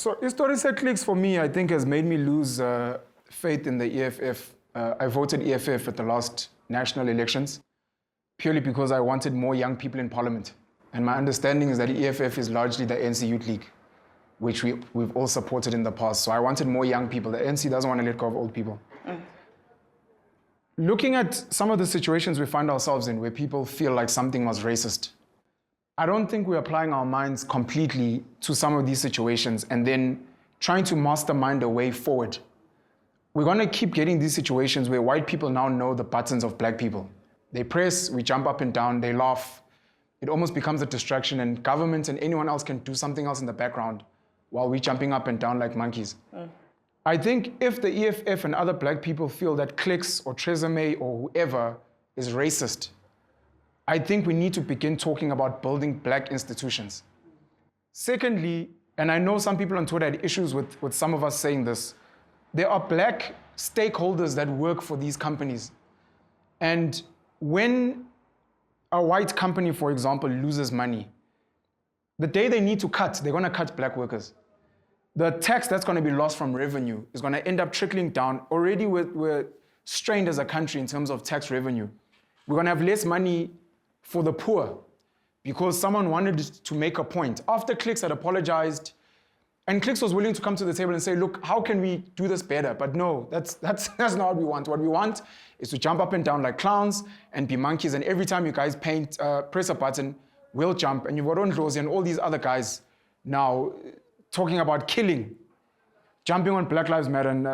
So historical clicks for me, I think, has made me lose faith in the EFF. I voted EFF at the last national elections purely because I wanted more young people in parliament. And my understanding is that EFF is largely the ANC Youth League, which we've all supported in the past. So I wanted more young people. The ANC doesn't want to let go of old people. Looking at some of the situations we find ourselves in where people feel like something was racist, I don't think we're applying our minds completely to some of these situations and then trying to mastermind a way forward. We're going to keep getting these situations where white people now know the buttons of black people. They press, we jump up and down, they laugh. It almost becomes a distraction, and government and anyone else can do something else in the background while we're jumping up and down like monkeys. I think if the EFF and other black people feel that Clicks or Tresemme or whoever is racist, I think we need to begin talking about building black institutions. Secondly, and I know some people on Twitter had issues with some of us saying this, there are black stakeholders that work for these companies. And when a white company, for example, loses money, the day they need to cut, they're going to cut black workers. The tax that's going to be lost from revenue is going to end up trickling down. Already we're strained as a country in terms of tax revenue. We're going to have less money for the poor because someone wanted to make a point. After Clicks had apologized, and Clicks was willing to come to the table and say, look, how can we do this better? But no, that's not what we want. What we want is to jump up and down like clowns and be monkeys. And every time you guys press a button, we'll jump. And you've got Ondlozi and all these other guys now talking about killing, jumping on Black Lives Matter. And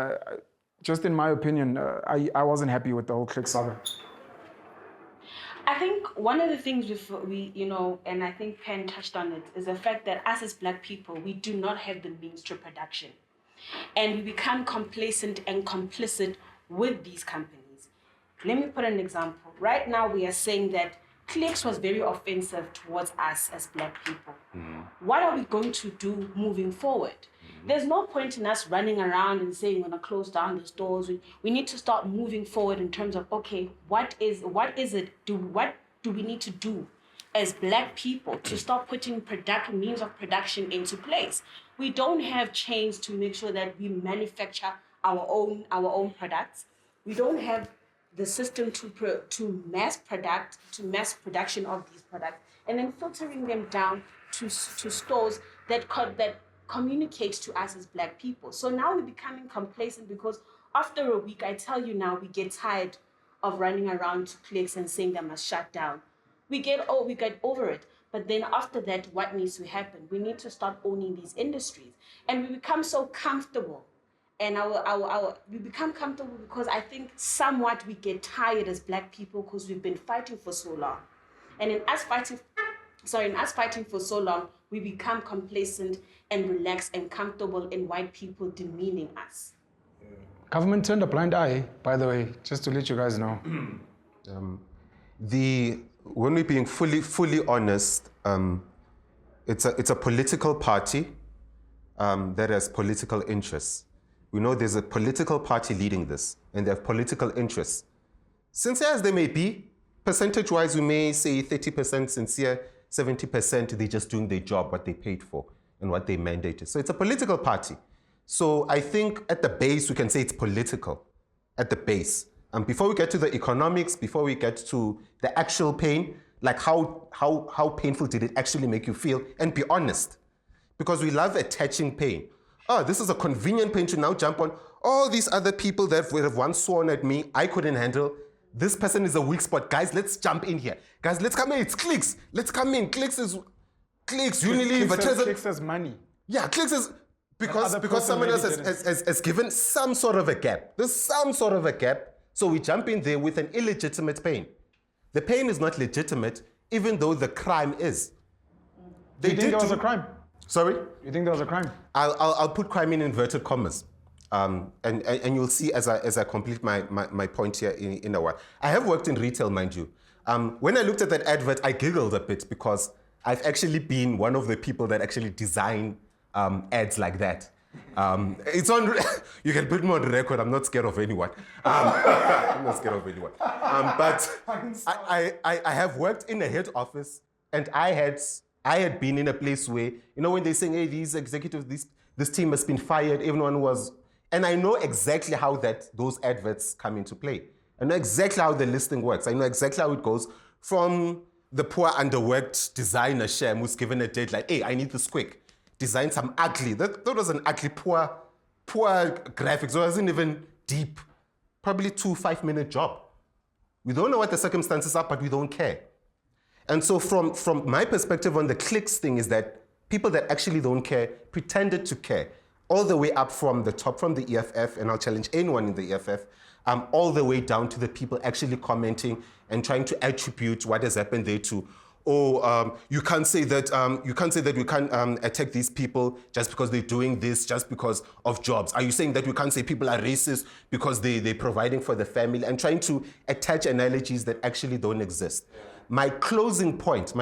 just in my opinion, I wasn't happy with the whole Clicks saga. I think one of the things we and I think Penn touched on it, is the fact that us as black people, we do not have the means to production. And we become complacent and complicit with these companies. Let me put an example. Right now, we are saying that Clicks was very offensive towards us as black people. What are we going to do moving forward? There's no point in us running around and saying we're going to close down the stores. We need to start moving forward in terms of, okay, what do we need to do as black people to start putting means of production into place? We don't have chains to make sure that we manufacture our own products. We don't have the system to mass production of these products, and then filtering them down to stores that communicates to us as black people. So now we're becoming complacent because after a week, I tell you now, we get tired of running around to Clicks and saying they must shut down. We get over it. But then after that, what needs to happen? We need to start owning these industries. And we become so comfortable. And we become comfortable because I think somewhat we get tired as black people because we've been fighting for so long. And in us fighting for so long, we become complacent and relaxed and comfortable in white people demeaning us. Government turned a blind eye, by the way, just to let you guys know. When we're being fully honest, it's a political party that has political interests. We know there's a political party leading this, and they have political interests. Sincere as they may be, percentage-wise, we may say 30% sincere, 70% they're just doing their job, what they paid for, and what they mandated. So it's a political party. So I think at the base, we can say it's political, at the base. And before we get to the economics, before we get to the actual pain, like how painful did it actually make you feel? And be honest, because we love attaching pain. Oh, this is a convenient pain to now jump on. All these other people that would have once sworn at me, I couldn't handle. This person is a weak spot. Guys, let's jump in here. Guys, let's come in. It's Clicks. Let's come in. Clicks, Unilever. Clicks has money. Yeah, Clicks is... Because someone else has given some sort of a gap. There's some sort of a gap. So we jump in there with an illegitimate pain. The pain is not legitimate, even though the crime is. Do you think there was a crime? Sorry? You think there was a crime? I'll put crime in inverted commas. And you'll see as I complete my point here in a while. I have worked in retail, mind you. When I looked at that advert, I giggled a bit because I've actually been one of the people that actually design ads like that. It's on. You can put me on the record. I'm not scared of anyone. I'm not scared of anyone. But I have worked in a head office, and I had been in a place where, you know, when they're saying, hey, these executives, this team has been fired, everyone was, and I know exactly how those adverts come into play. I know exactly how the listing works. I know exactly how it goes from the poor underworked designer Shem who's given a deadline. Hey, I need this quick. Design some ugly. That was an ugly, poor graphics. It wasn't even deep. Probably 2 5-minute job. We don't know what the circumstances are, but we don't care. And so from my perspective on the clicks thing is that people that actually don't care pretended to care. All the way up from the top, from the EFF, and I'll challenge anyone in the EFF, all the way down to the people actually commenting and trying to attribute what has happened there to, you can't say that we can't attack these people just because they're doing this, just because of jobs. Are you saying that we can't say people are racist because they're providing for the family, and trying to attach analogies that actually don't exist? My closing point,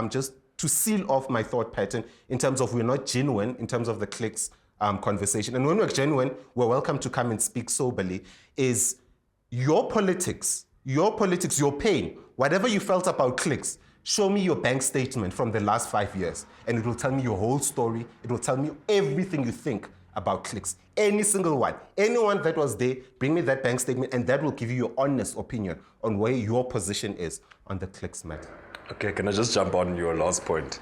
just to seal off my thought pattern in terms of we're not genuine in terms of the clicks conversation. And when we're genuine, we're welcome to come and speak soberly, is your politics, your pain, whatever you felt about clicks, show me your bank statement from the last 5 years, and it will tell me your whole story. It will tell me everything you think about clicks. Any single one. Anyone that was there, bring me that bank statement, and that will give you your honest opinion on where your position is on the clicks matter. Okay, can I just jump on your last point?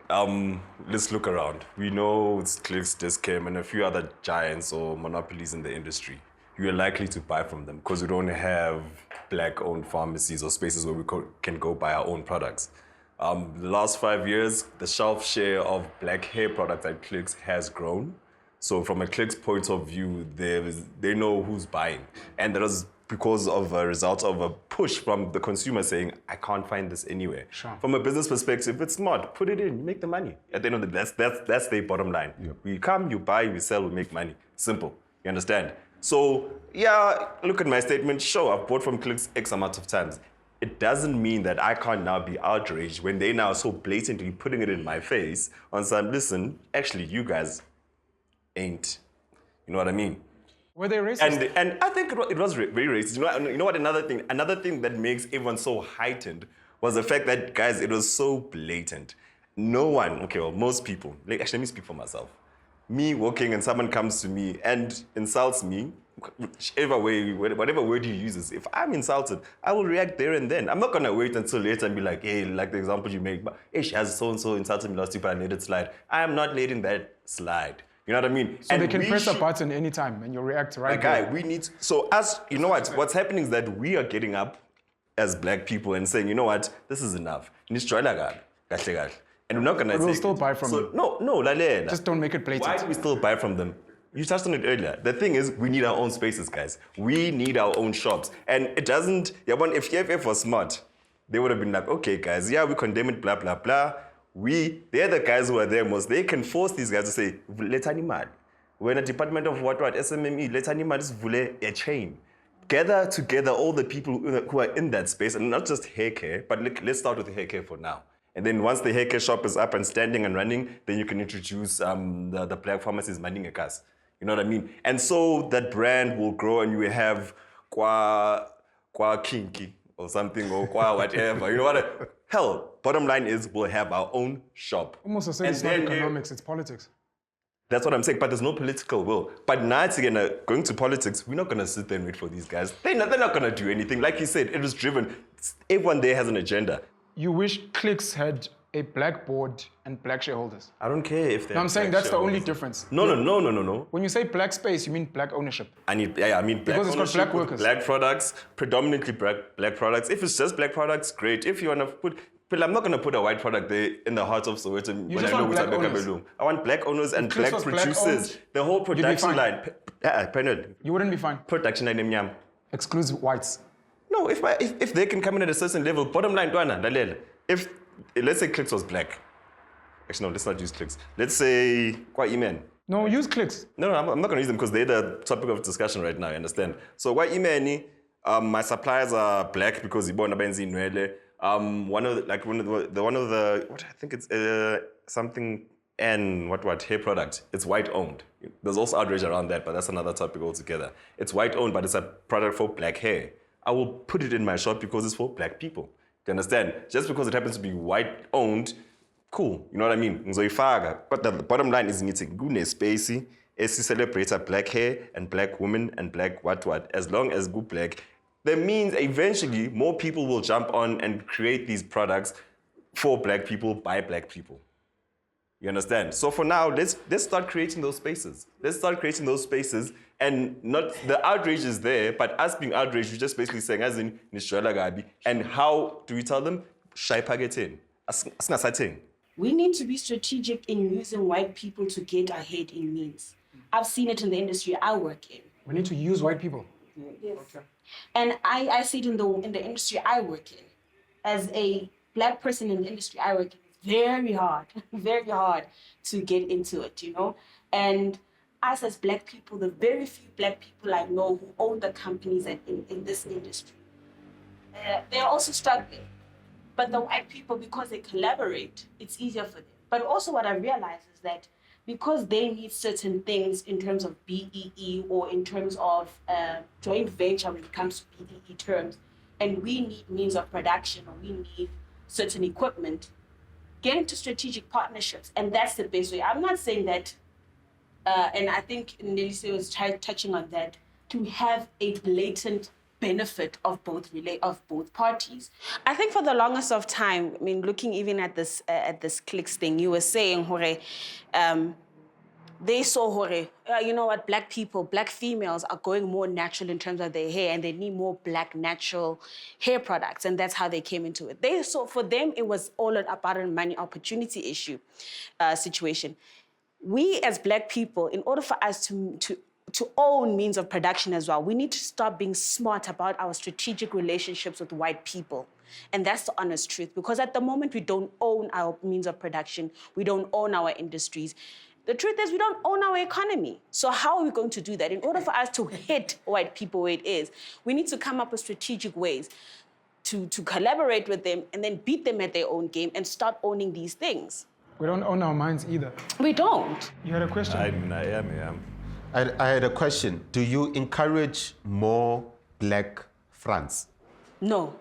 Let's look around. We know it's Clicks, Discam, and a few other giants or monopolies in the industry. You are likely to buy from them because we don't have black-owned pharmacies or spaces where we can go buy our own products. The last 5 years, the shelf share of black hair products at Clicks has grown. So from a Clicks point of view, they know who's buying. And that is because of a result of a push from the consumer saying, I can't find this anywhere. Sure. From a business perspective, it's smart. Put it in, you make the money. At the end of the day, that's their bottom line. Yep. We come, you buy, we sell, we make money. Simple. You understand? So, yeah, look at my statement. Sure, I've bought from Clicks X amount of times. It doesn't mean that I can't now be outraged when they now so blatantly putting it in my face on some, listen, actually, you guys ain't. You know what I mean? Were they racist? And I think it was very racist. You know what? Another thing that makes everyone so heightened was the fact that, guys, it was so blatant. No one, most people, actually, let me speak for myself. Me walking and someone comes to me and insults me, whichever way, whatever word he uses, if I'm insulted, I will react there and then. I'm not gonna wait until later and be like, hey, like the example you make, but hey, she has so-and-so insulted me last week, but I let it slide. I am not letting that slide. You know what I mean? So they can press a button anytime and you'll react right guy, there. we need, so us, you know what's happening is that we are getting up as black people and saying, you know what, this is enough. And we're not gonna We'll still buy from them. No, Just don't make it blatant. why do we still buy from them? You touched on it earlier. The thing is, we need our own spaces, guys. We need our own shops. And it doesn't, if EFF was smart, they would have been like, okay, guys, yeah, we condemn it, blah, blah, blah. They're the guys who are there most. They can force these guys to say, let's animal. We're in a department of what, SMME, let's animal, just vule a chain. Gather together all the people who are in that space, and not just hair care, but let's start with the hair care for now. And then once the hair care shop is up and standing and running, then you can introduce the black pharmacies manding a cast. You know what I mean? And so that brand will grow and you will have kwa kinky or something or kwa whatever. You know what? Hell, bottom line is we'll have our own shop. Almost as if it's not economics, it's politics. That's what I'm saying, but there's no political will. But now it's again, going to politics, we're not going to sit there and wait for these guys. They're not going to do anything. Like you said, it was driven. Everyone there has an agenda. You wish Clicks had a black board and black shareholders. I don't care if they're No, I'm saying that's the only difference. No. When you say black space, you mean black ownership. I mean black Because it's got ownership black with workers. black products, predominantly black products. If it's just black products, great. If you want to put, but I'm not going to put a white product there in the heart of Soweto when just I know want it's black a owners. I want black owners and Clicks black was black producers. owned, The whole be production fine. line. Panel. You wouldn't be fine. Production line mnyama. Excludes whites. No, if they can come in at a certain level, bottom line, if let's say Clicks was black. Actually, no, let's not use Clicks. Let's say Kwa Imen. No, use Clicks. No, I'm not going to use them because they're the topic of discussion right now, you understand? So Kwa Imeni, my suppliers are black because Ibona Benzi Nwele. One of the what I think it's something hair product. It's white owned. There's also outrage around that, but that's another topic altogether. It's white owned, but it's a product for black hair. I will put it in my shop because it's for black people. Do you understand? Just because it happens to be white owned, cool. You know what I mean? Ngizoyifaka. But the bottom line is ngithi kunespace esi-celebrate black hair and black women and black what. As long as good black, that means eventually more people will jump on and create these products for black people, by black people. You understand? So for now, let's start creating those spaces. Let's start creating those spaces, and not the outrage is there, but us being outraged, we're just basically saying, as in Nishwala Gabi. And how do we tell them? Shai pagetin. Asngasatin. We need to be strategic in using white people to get ahead in means. I've seen it in the industry I work in. We need to use white people. Yes. Okay. And I see it in the industry I work in. As a black person in the industry I work in, it's very hard to get into it, you know? And us as black people, the very few black people I know who own the companies in this industry, they're also struggling. But the white people, because they collaborate, it's easier for them. But also what I realize is that because they need certain things in terms of BEE or in terms of joint venture when it comes to BEE terms, and we need means of production or we need certain equipment, get into strategic partnerships. And that's the best way. I'm not saying that, and I think Nelise was touching on that, to have a blatant benefit of both parties. I think for the longest of time, I mean, looking even at this clicks thing, you were saying, Hore, they saw, Hore, you know what, black people, black females are going more natural in terms of their hair, and they need more black natural hair products, and that's how they came into it. They saw, for them, it was all about a money opportunity issue situation. We as black people, in order for us to own means of production as well, we need to start being smart about our strategic relationships with white people. And that's the honest truth, because at the moment we don't own our means of production, we don't own our industries. The truth is we don't own our economy. So how are we going to do that? In order for us to hit white people where it is, we need to come up with strategic ways to collaborate with them and then beat them at their own game and start owning these things. We don't own our minds either. We don't. You had a question? I am. I had a question. Do you encourage more black fronts? No.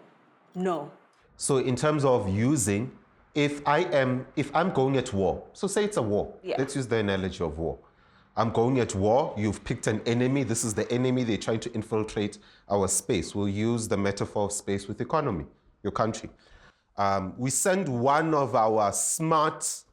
So in terms of using, if I'm going at war, so say it's a war. Yeah. Let's use the analogy of war. I'm going at war, you've picked an enemy, this is the enemy, they're trying to infiltrate our space. We'll use the metaphor of space with economy, your country. We send one of our smartest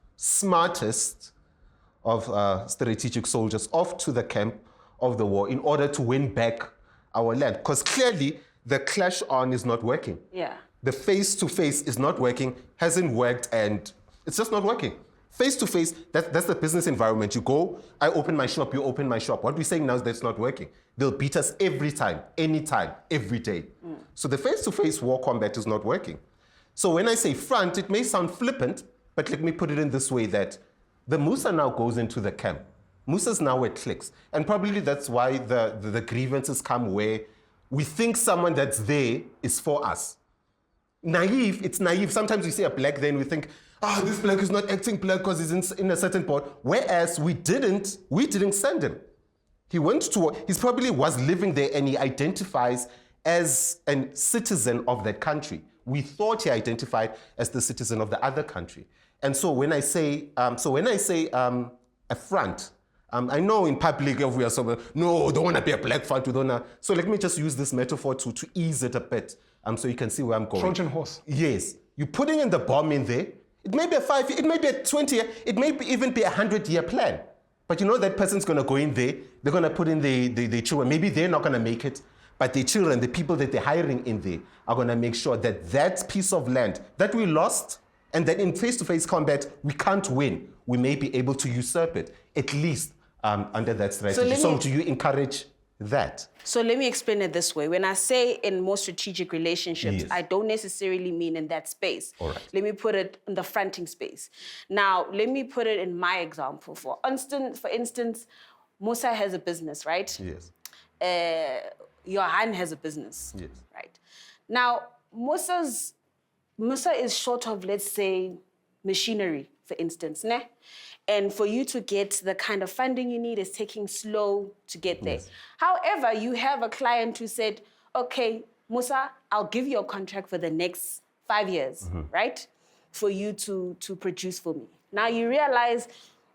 of strategic soldiers off to the camp of the war in order to win back our land. Because clearly the clash on is not working. Yeah. The face-to-face is not working, hasn't worked, and it's just not working. Face-to-face, that's the business environment. You go, I open my shop, you open my shop. What we're saying now is that's not working. They'll beat us every time, anytime, every day. So the face-to-face war combat is not working. So when I say front, it may sound flippant, but let me put it in this way, that the Musa now goes into the camp. Musa's now at clicks. And probably that's why the grievances come where we think someone that's there is for us. It's naive. Sometimes we see a black there and we think, this black is not acting black because he's in a certain port. Whereas we didn't send him. He went to, he probably was living there and he identifies as a citizen of that country. We thought he identified as the citizen of the other country. And so when I say, a front, I know in public we are so, no, don't want to be a black front. We don't wanna. So let me just use this metaphor to ease it a bit, so you can see where I'm going. Trojan horse. Yes, you're putting in the bomb in there. It may be a 5 year, it may be a 20 year, it may even be a 100-year plan. But you know that person's going to go in there. They're going to put in the children. Maybe they're not going to make it, but the children, the people that they're hiring in there, are going to make sure that that piece of land that we lost, and that in face-to-face combat we can't win, we may be able to usurp it, at least under that strategy. So do you encourage that? So let me explain it this way. When I say in more strategic relationships, Yes. I don't necessarily mean in that space. All right. Let me put it in the fronting space. Now, let me put it in my example. For instance, Musa has a business, right? Yes. Johan has a business, Yes. right? Now, Musa is short of, let's say, machinery, for instance, ne? And for you to get the kind of funding you need is taking slow to get there. Yes. However, you have a client who said, okay, Musa, I'll give you a contract for the next 5 years, right? for you to produce for me. Now you realize,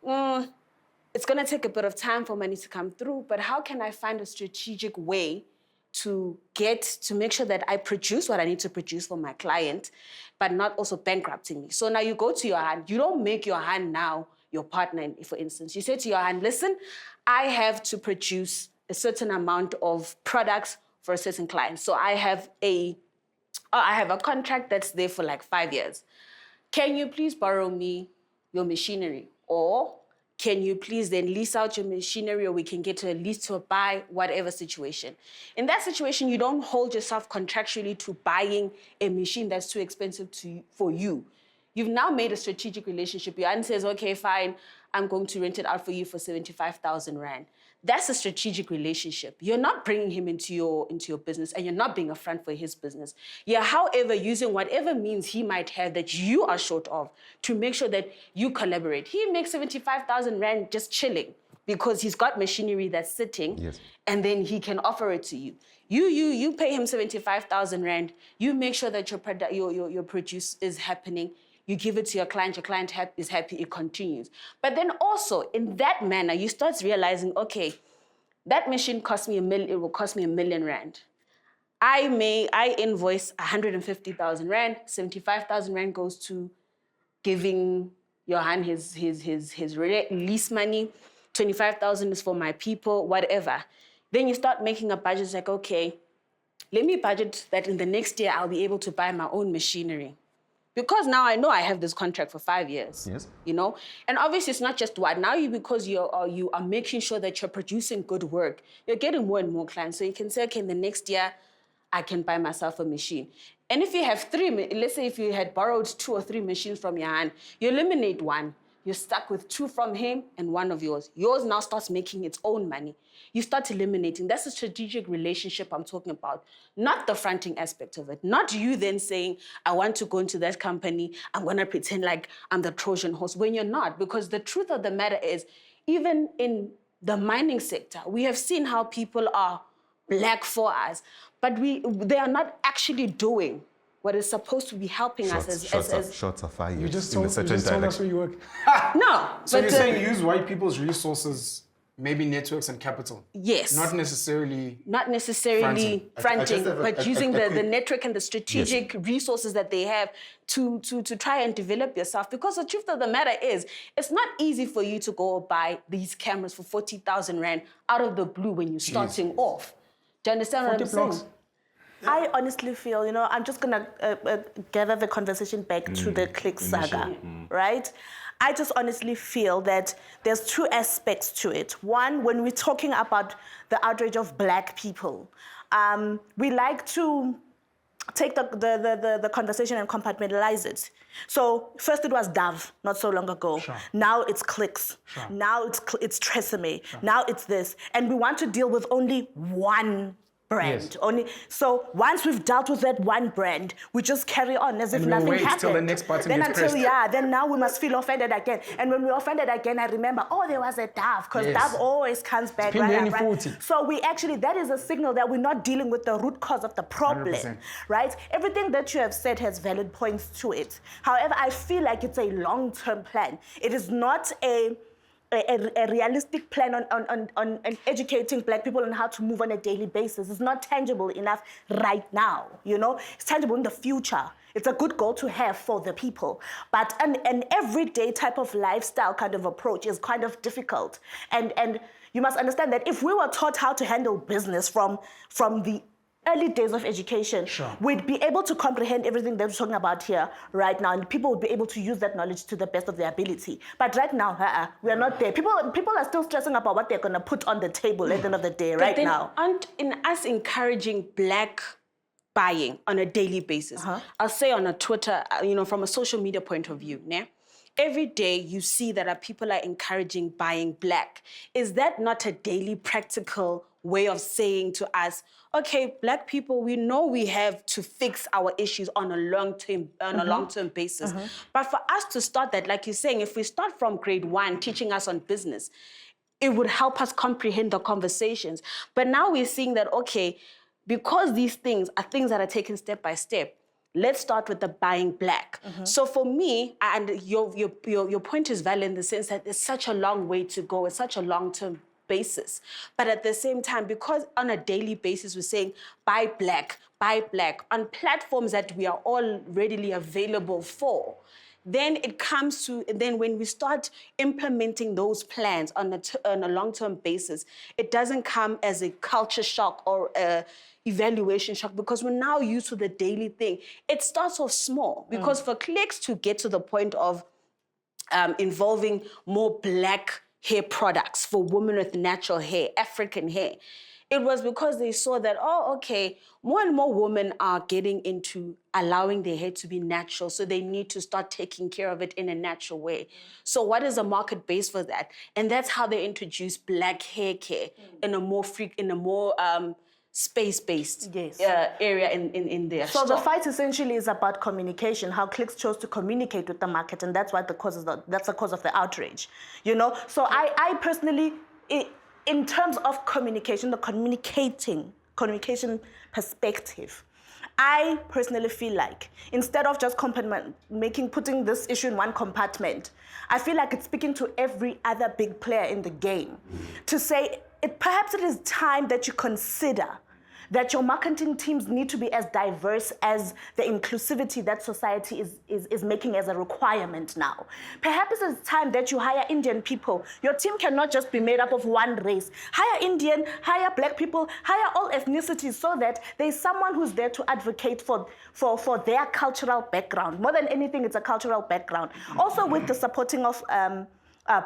it's going to take a bit of time for money to come through, but how can I find a strategic way to make sure that I produce what I need to produce for my client, but not also bankrupting me? So now you go to your hand. You don't make your hand now your partner, for instance. You say to your hand, listen, I have to produce a certain amount of products for a certain client. So I have a contract that's there for like 5 years. Can you please borrow me your machinery? Or can you please then lease out your machinery, or we can get to a lease to a buy, whatever situation. In that situation, you don't hold yourself contractually to buying a machine that's too expensive for you. You've now made a strategic relationship. Your aunt says, okay, fine, I'm going to rent it out for you for 75,000 Rand. That's a strategic relationship. You're not bringing him into your business, and you're not being a front for his business. You're, however, using whatever means he might have that you are short of to make sure that you collaborate. He makes 75,000 Rand just chilling because he's got machinery that's sitting, Yes. and then he can offer it to you. You pay him 75,000 Rand. You make sure that your produce is happening. You give it to your client is happy, it continues. But then also, in that manner, you start realizing, okay, that machine cost me it will cost me 1 million Rand. I invoice 150,000 Rand, 75,000 Rand goes to giving Johan his lease money, 25,000 is for my people, whatever. Then you start making a budget, it's like, okay, let me budget that in the next year I'll be able to buy my own machinery. Because now I know I have this contract for 5 years, Yes. you know? And obviously it's not just one. Now because you are making sure that you're producing good work, you're getting more and more clients. So you can say, okay, in the next year, I can buy myself a machine. And if you have 3, let's say if you had borrowed 2 or 3 machines from your hand, you eliminate one. You're stuck with 2 from him and 1 of yours. Yours now starts making its own money. You start eliminating. That's a strategic relationship I'm talking about, not the fronting aspect of it. Not you then saying, I want to go into that company, I'm going to pretend like I'm the Trojan horse, when you're not. Because the truth of the matter is, even in the mining sector, we have seen how people are black for us, but they are not actually doing what is supposed to be helping us as Shots are fired. You just in a told certain us dialect. where you work. No. So but, you're saying use white people's resources, maybe networks and capital. yes. Not necessarily fronting, just have but using the network and the strategic Yes. resources that they have to try and develop yourself. Because the truth of the matter is, it's not easy for you to go buy these cameras for 40,000 Rand out of the blue when you're starting off. Do you understand what I'm saying? I honestly feel, I'm just going to gather the conversation back to the click saga, right? I just honestly feel that there's 2 aspects to it. One, when we're talking about the outrage of black people, we like to take the conversation and compartmentalize it. So first it was Dove not so long ago. Sure. Now it's Clicks. Sure. Now it's Tresemme. Sure. Now it's this. And we want to deal with only one brand. Yes. So once we've dealt with that one brand, we just carry on as if And we nothing wait happened. till the next button then gets pressed. then now we must feel offended again. And when we're offended again, I remember, there was a Dove, because Yes. Dove always comes back. Phindeni Right? futhi. So that is a signal that we're not dealing with the root cause of the problem, 100%. right? Everything that you have said has valid points to it. However, I feel like it's a long-term plan. It is not a realistic plan on educating black people on how to move on a daily basis. It's not tangible enough right now, It's tangible in the future. It's a good goal to have for the people. But an everyday type of lifestyle kind of approach is kind of difficult. And you must understand that if we were taught how to handle business from the early days of education, Sure. we'd be able to comprehend everything that we're talking about here right now, and people would be able to use that knowledge to the best of their ability. But right now, we are not there. People are still stressing about what they're going to put on the table at the end of the day But right then now. aren't in us encouraging black buying on a daily basis? I'll say on a Twitter, from a social media point of view, né? Every day you see that people are encouraging buying black. Is that not a daily practical way of saying to us, okay, black people, we know we have to fix our issues on a long-term basis. But for us to start that, like you're saying, if we start from grade 1 teaching us on business, it would help us comprehend the conversations. But now we're seeing that, okay, because these things are things that are taken step by step, let's start with the buying black. So for me, and your point is valid in the sense that it's such a long way to go. It's such a long-term basis. But at the same time, because on a daily basis, we're saying buy black on platforms that we are all readily available for, then it comes to, then when we start implementing those plans on a long-term basis, it doesn't come as a culture shock or a evaluation shock, because we're now used to the daily thing. It starts off small, because for clicks to get to the point of involving more black hair products for women with natural hair, African hair, it was because they saw that, oh, okay, more and more women are getting into allowing their hair to be natural, so they need to start taking care of it in a natural way. So what is the market base for that? And that's how they introduce black hair care in a more space-based area in their So store. the fight essentially is about communication, how Clicks chose to communicate with the market, and that's what that's the cause of the outrage. You know, so I personally, in terms of communication, the communication perspective, I personally feel like instead of just putting this issue in one compartment, I feel like it's speaking to every other big player in the game to say perhaps it is time that you consider that your marketing teams need to be as diverse as the inclusivity that society is making as a requirement now. Perhaps it's time that you hire Indian people. Your team cannot just be made up of one race. Hire Indian, hire black people, hire all ethnicities, so that there's someone who's there to advocate for their cultural background. More than anything, it's a cultural background. Also with the supporting of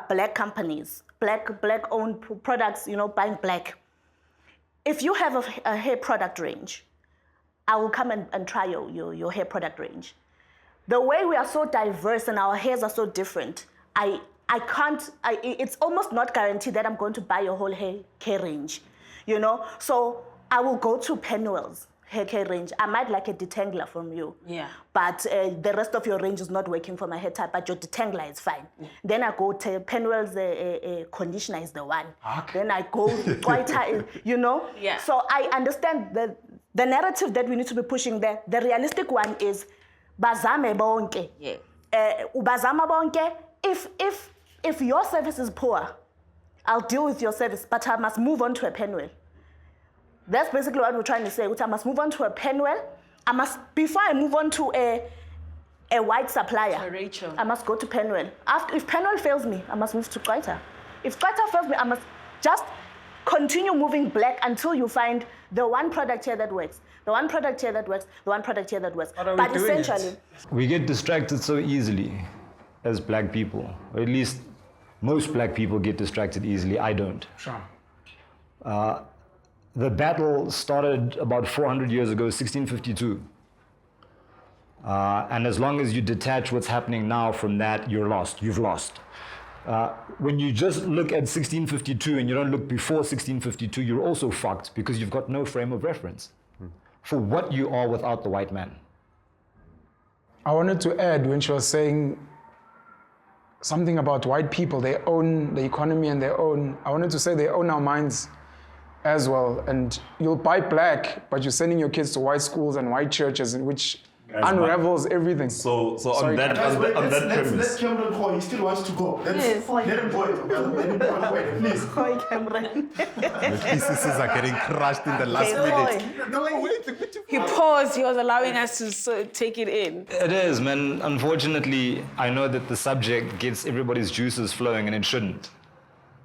black companies, black-owned products, you know, buying black. If you have a hair product range, I will come and try your hair product range. The way we are so diverse and our hairs are so different, it's almost not guaranteed that I'm going to buy your whole hair range, you know? So I will go to Penwell's hair care range. I might like a detangler from you. Yeah. But the rest of your range is not working for my hair type, but your detangler is fine. Yeah. Then I go to Penwell's conditioner is the one. Okay. Then I go Twitter, you know? Yeah. So I understand the narrative that we need to be pushing there. The realistic one is bazame bonke. Yeah. Ubazama bonke. If your service is poor, I'll deal with your service, but I must move on to a Penwell. That's basically what we're trying to say. I must move on to a Penwell. Before I move on to a white supplier, Rachel, I must go to Penwell. If Penwell fails me, I must move to Twitter. If Twitter fails me, I must just continue moving black until you find the one product here that works, the one product here that works, the one product here that works. But essentially, we get distracted so easily as black people, or at least most black people get distracted easily. I don't. Sure. The battle started about 400 years ago, 1652. And as long as you detach what's happening now from that, you're lost. You've lost. When you just look at 1652 and you don't look before 1652, you're also fucked, because you've got no frame of reference for what you are without the white man. I wanted to add, when she was saying something about white people, they own the economy and I wanted to say they own our minds as well. And you'll buy black, but you're sending your kids to white schools and white churches, which unravels everything. So on that premise. Let Cameron go. He still wants to go. Let him go. Please. The pieces are getting crushed in the last minute. No, wait. He paused. He was allowing us to take it in. It is, man. Unfortunately, I know that the subject gets everybody's juices flowing, and it shouldn't.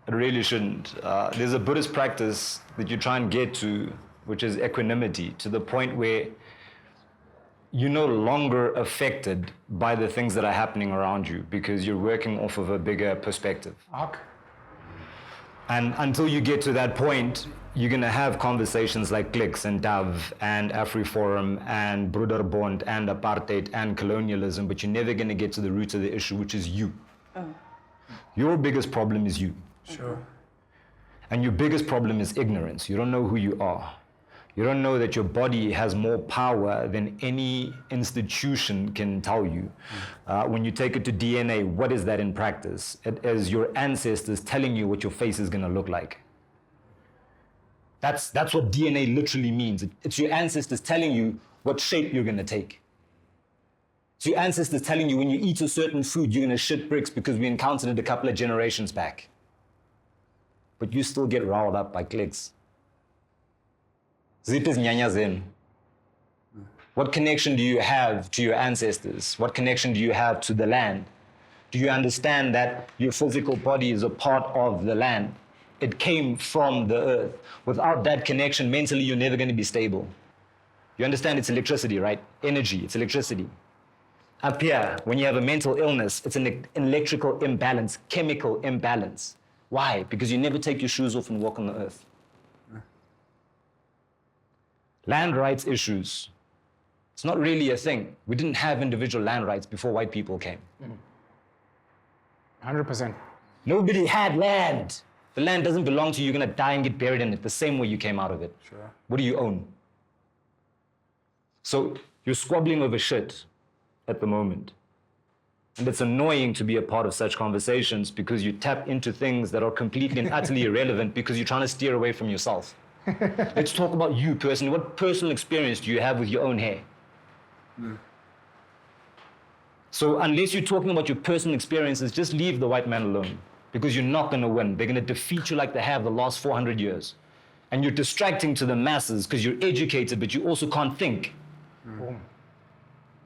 It really shouldn't. There's a Buddhist practice that you try and get to, which is equanimity, to the point where you're no longer affected by the things that are happening around you, because you're working off of a bigger perspective. Okay. And until you get to that point, you're going to have conversations like Clicks and Dove and AfriForum and Broederbond and apartheid and colonialism, but you're never going to get to the root of the issue, which is you. Your biggest problem is you. Sure. And your biggest problem is ignorance. You don't know who you are. You don't know that your body has more power than any institution can tell you. When you take it to DNA, what is that in practice? It is your ancestors telling you what your face is going to look like. That's what DNA literally means. It's your ancestors telling you what shape you're going to take. It's your ancestors telling you when you eat a certain food, you're gonna shit bricks because we encountered it a couple of generations back. But you still get riled up by clicks. Zip is nyanya zen. What connection do you have to your ancestors? What connection do you have to the land? Do you understand that your physical body is a part of the land? It came from the earth. Without that connection, mentally, you're never going to be stable. You understand it's electricity, right? Energy, it's electricity. Up here, when you have a mental illness, it's an electrical imbalance, chemical imbalance. Why? Because you never take your shoes off and walk on the earth. Land rights issues. It's not really a thing. We didn't have individual land rights before white people came. 100%. Nobody had land. The land doesn't belong to you. You're going to die and get buried in it the same way you came out of it. Sure. What do you own? So you're squabbling over shit at the moment. And it's annoying to be a part of such conversations because you tap into things that are completely and utterly irrelevant because you're trying to steer away from yourself. Let's talk about you personally. What personal experience do you have with your own hair? So unless you're talking about your personal experiences, just leave the white man alone because you're not going to win. They're going to defeat you like they have the last 400 years. And you're distracting to the masses because you're educated, but you also can't think.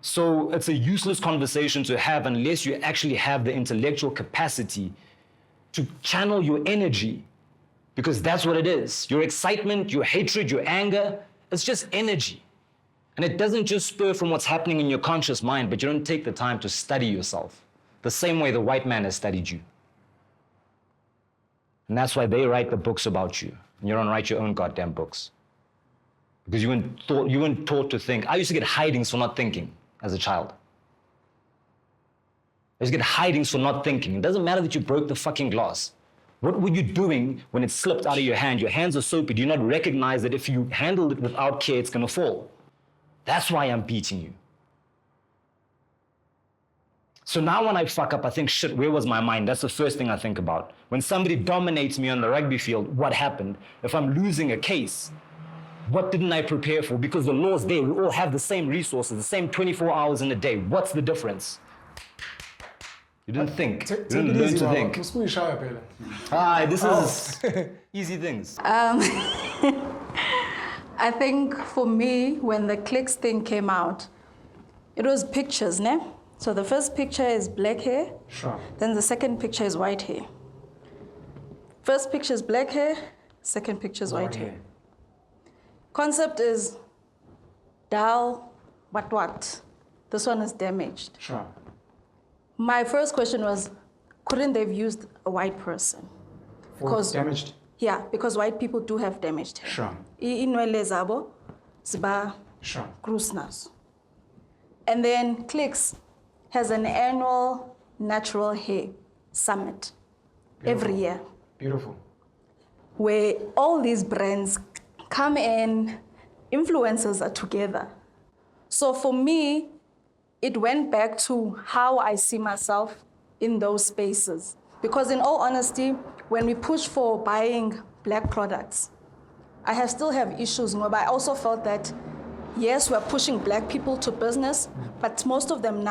So it's a useless conversation to have unless you actually have the intellectual capacity to channel your energy, because that's what it is. Your excitement, your hatred, your anger, it's just energy. And it doesn't just spur from what's happening in your conscious mind, but you don't take the time to study yourself, the same way the white man has studied you. And that's why they write the books about you, and you don't write your own goddamn books. Because you weren't taught to think. I used to get hidings for not thinking as a child. I used to get hidings for not thinking. It doesn't matter that you broke the fucking glass. What were you doing when it slipped out of your hand? Your hands are soapy. Do you not recognize that if you handled it without care, it's gonna fall? That's why I'm beating you. So now when I fuck up, I think, shit, where was my mind? That's the first thing I think about. When somebody dominates me on the rugby field, what happened? If I'm losing a case, what didn't I prepare for? Because the law's there. We all have the same resources, the same 24 hours in a day. What's the difference? You didn't think. You didn't learn to think. This is easy things. I think for me, when the clicks thing came out, it was pictures, ne? So the first picture is black hair. Sure. Then the second picture is white hair. First picture is black hair, second picture is white hair. Concept is dal, what? This one is damaged. Sure. My first question was, couldn't they have used a white person? Because damaged? Yeah, because white people do have damaged hair. Sure. Inwele zabo, ziba Sure. krusnas. And then Clicks has an annual natural hair summit every year, Beautiful. where all these brands come in, influencers are together. So for me, it went back to how I see myself in those spaces. Because in all honesty, when we push for buying black products, I still have issues, but I also felt that, yes, we're pushing black people to business, but most of them,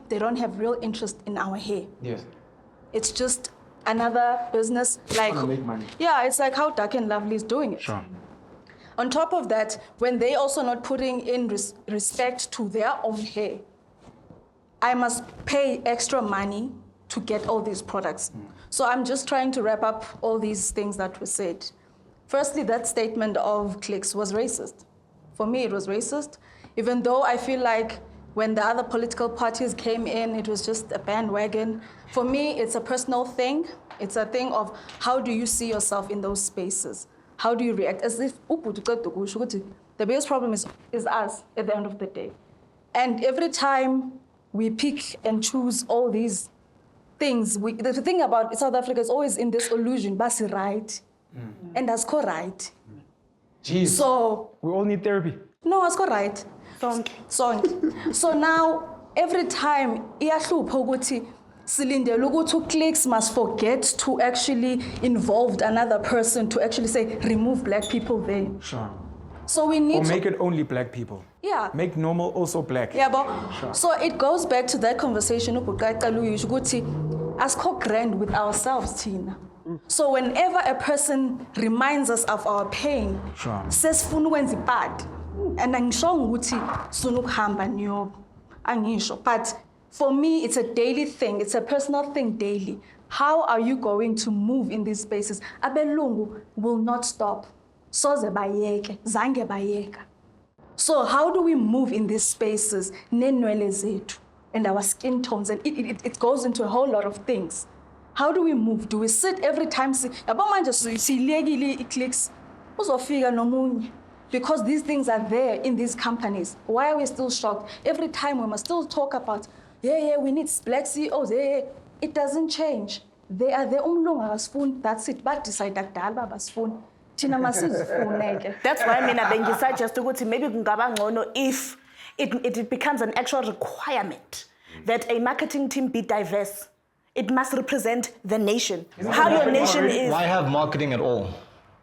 they don't have real interest in our hair. Yes. It's just another business. Like, to make money. yeah, it's like how Dark and Lovely is doing it. Sure. On top of that, when they also not putting in respect to their own hair, I must pay extra money to get all these products. So I'm just trying to wrap up all these things that were said. Firstly, that statement of Clicks was racist. For me, it was racist, even though I feel like when the other political parties came in, it was just a bandwagon. For me, it's a personal thing. It's a thing of how do you see yourself in those spaces? How do you react? As if, the biggest problem is us at the end of the day. And every time we pick and choose all these things, the thing about South Africa is always in this illusion, basi right, and that's right. Jeez. So we all need therapy. no, that's right. So now every time iyahlupa ukuthi silindele ukuthi Clicks must forget to actually involve another person to actually say remove black people there. Sure. So we need Or to make it only black people. Yeah. Make normal also black. Yeah, but so it goes back to that conversation as co-grand with ourselves, Tina. So whenever a person reminds us of our pain, Sure. says when's bad, and but for me, it's a daily thing. It's a personal thing daily. How are you going to move in these spaces? Abelungu will not stop. Soze bayeke, zange bayeka. So how do we move in these spaces? Nenwele zethu and our skin tones, and it goes into a whole lot of things. How do we move? Do we sit every time? Yabo manje silegile iclicks uzofika nomunye. Because these things are there in these companies. Why are we still shocked? Every time we must still talk about, we need black CEOs. It doesn't change. They are the spoon. That's it. But decide that spoon. That's why I mean, I suggest to go to maybe if it becomes an actual requirement that a marketing team be diverse. It must represent the nation. How your nation is. Why have marketing at all?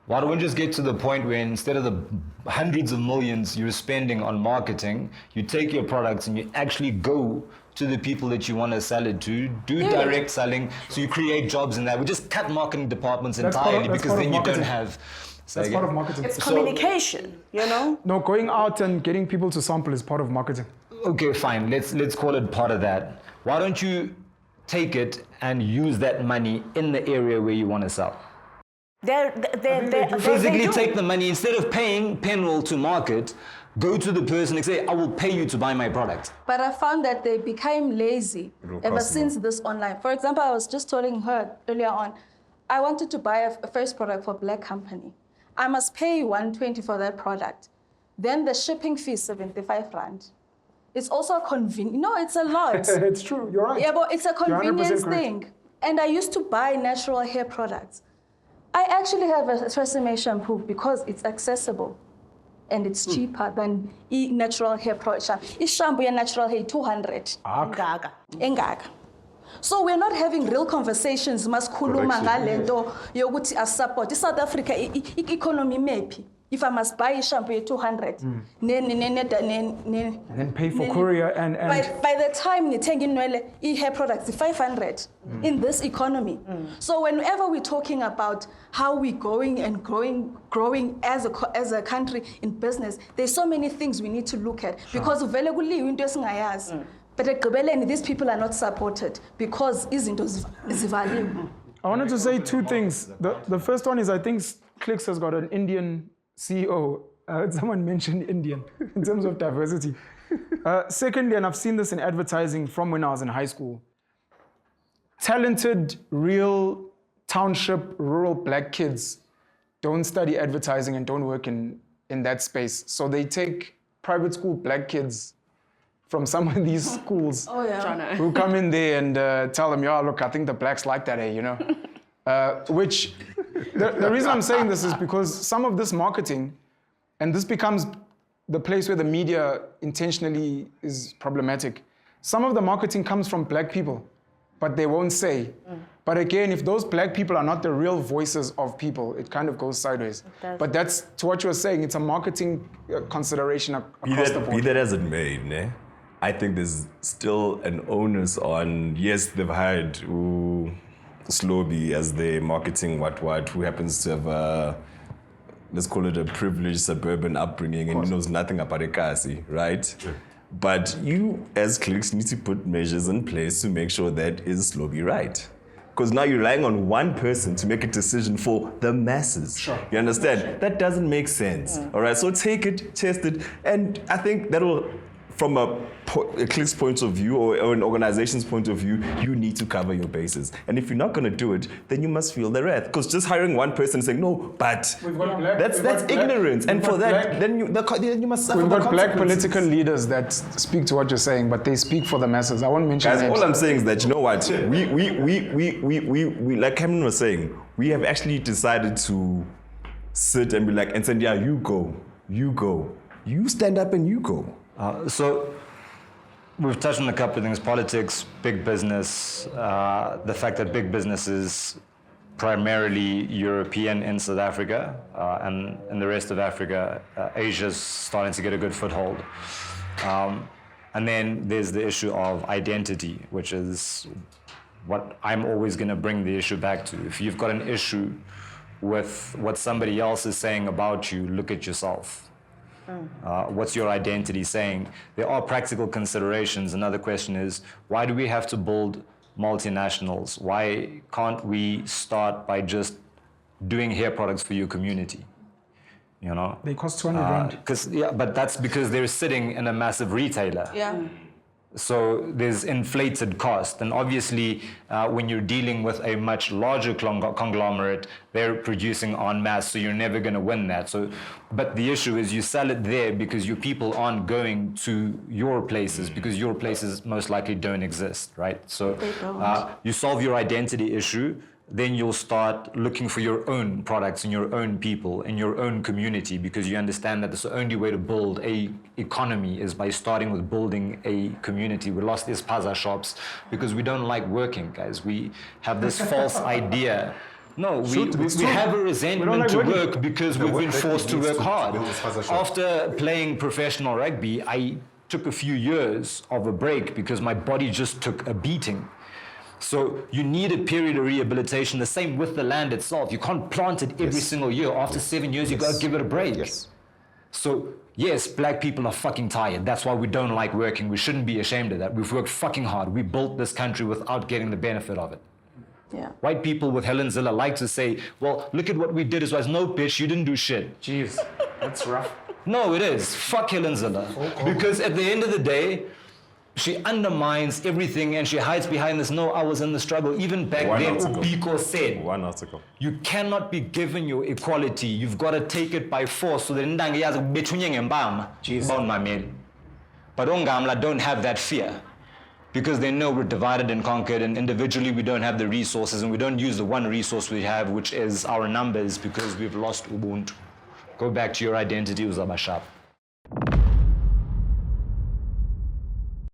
Why don't we just get to the point where instead of the hundreds of millions you're spending on marketing, you take your products and you actually go to the people that you want to sell it to, do direct selling, so you create jobs in that. We just cut marketing departments entirely because then you don't have... That's part of marketing. It's communication, you know? No, going out and getting people to sample is part of marketing. Okay, fine. Let's call it part of that. Why don't you take it and use that money in the area where you want to sell? They Physically do. take the money, instead of paying Penroll to market, go to the person and say, I will pay you to buy my product. But I found that they became lazy ever since this online. For example, I was just telling her earlier on, I wanted to buy a first product for a black company. I must pay 120 for that product. Then the shipping fee is 75 rand. It's also a convenient, no, it's a lot. It's true, you're right. Yeah, but it's a You're 100% convenience correct. thing. And I used to buy natural hair products. I actually have a Tresemme shampoo because it's accessible and it's cheaper than natural hair product. Shampoo and natural hair 200. Engaka. So we're not having real conversations. Maskhuluma ngalento yokuthi support South Africa economy maybe. If I must buy a shampoo at 200, and then pay for courier and by the time you take in hair products, 500 in this economy. So whenever we're talking about how we're going and growing as a country in business, there's so many things we need to look at because but these people are not supported because izinto zivaliwe. I wanted to say two things. The first one is I think Clicks has got an Indian CEO. I heard someone mention Indian in terms of diversity. Secondly, and I've seen this in advertising from when I was in high school, talented, real township, rural black kids don't study advertising and don't work in that space. So they take private school black kids from some of these schools who come in there and tell them, yeah, look, I think the blacks like that, you know? Which, the reason I'm saying this is because some of this marketing, and this becomes the place where the media intentionally is problematic. Some of the marketing comes from black people, but they won't say. But again, if those black people are not the real voices of people, it kind of goes sideways. But that's, to what you're saying, it's a marketing consideration across the board. Be that as it may, ne? I think there's still an onus on, yes, they've hired Slobi as their marketing who happens to have a, let's call it a privileged suburban upbringing and knows nothing about Ekasi, right? Yeah. But you, as Clicks, need to put measures in place to make sure that is Slobi right. Because now you're relying on one person to make a decision for the masses. Sure. You understand? That doesn't make sense. All right, so take it, test it, and I think that'll, from a Clicks point of view or an organization's point of view, you need to cover your bases. And if you're not going to do it, then you must feel the wrath. Because just hiring one person and saying, no, but that's ignorance. And for that, then you must suffer the consequences. We've got black political leaders that speak to what you're saying, but they speak for the masses. I won't mention names. Guys, all I'm saying is that, you know what, we like Cameron was saying, we have actually decided to sit and be like, and say, yeah, you go. You stand up and you go. So we've touched on a couple of things: politics, big business, the fact that big businesses primarily European in South Africa, and in the rest of Africa, Asia's starting to get a good foothold. And then there's the issue of identity, which is what I'm always going to bring the issue back to. If you've got an issue with what somebody else is saying about you, look at yourself. What's your identity saying? There are practical considerations. Another question is, why do we have to build multinationals? Why can't we start by just doing hair products for your community? You know? They cost 200 rand. But that's because they're sitting in a massive retailer. Yeah. So there's inflated cost. And obviously, when you're dealing with a much larger conglomerate, they're producing en masse, so you're never going to win that. But the issue is you sell it there because your people aren't going to your places, because your places most likely don't exist, right? So you solve your identity issue, then you'll start looking for your own products and your own people in your own community, because you understand that the only way to build a economy is by starting with building a community. We lost these Paza shops because we don't like working, guys. We have this false idea. No, we have a resentment to work because we've been forced to work hard. After playing professional rugby, I took a few years of a break because my body just took a beating. So you need a period of rehabilitation, the same with the land itself. You can't plant it every single year. After 7 years, you got to give it a break. Yes. So yes, black people are fucking tired. That's why we don't like working. We shouldn't be ashamed of that. We've worked fucking hard. We built this country without getting the benefit of it. Yeah. White people with Helen Zilla like to say, well, look at what we did as well. No, bitch, you didn't do shit. Jeez, that's rough. No, it is. Fuck Helen Zilla. Because at the end of the day, she undermines everything and she hides behind this, no, I was in the struggle. Even back then, Ubiko said, One article. you cannot be given your equality. You've got to take it by force. So then, but Ongamla don't have that fear because they know we're divided and conquered, and individually we don't have the resources, and we don't use the one resource we have, which is our numbers, because we've lost Ubuntu. Go back to your identity, Uzabashap.